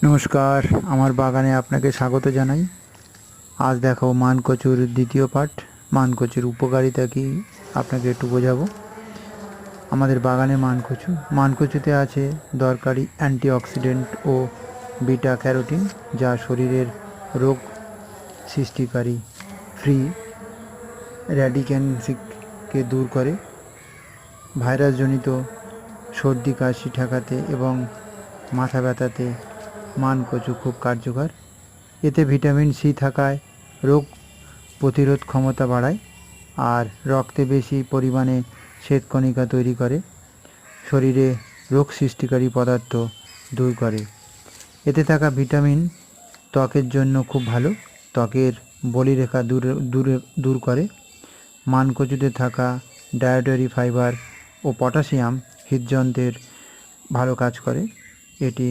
নমস্কার, আমার বাগানে আপনাকে স্বাগত জানাই। আজ দেখো মানকচুর দ্বিতীয় পার্ট। মানকচুর উপকারিতা কি আপনাকে একটু বোঝাবো। আমাদের বাগানে মানকচুতে আছে দরকারি অ্যান্টিঅক্সিডেন্ট ও বিটা ক্যারোটিন, যা শরীরের রোগ সৃষ্টিকারী ফ্রি র্যাডিক্যালসকে দূর করে। ভাইরাসজনিত সর্দি কাশি ঠেকাতে এবং মাথা ব্যথাতে মানকচু খুব কার্যকর। এতে ভিটামিন সি থাকায় রোগ প্রতিরোধ ক্ষমতা বাড়ায় আর রক্তে বেশি পরিমাণে শ্বেতকণিকা তৈরি করে, শরীরে রোগ সৃষ্টিকারী পদার্থ দূর করে। এতে থাকা ভিটামিন ত্বকের জন্য খুব ভালো, ত্বকের বলিরেখা দূর করে। মানকচুতে থাকা ডায়েটরি ফাইবার ও পটাশিয়াম হৃদযন্ত্রের ভালো কাজ করে। এটি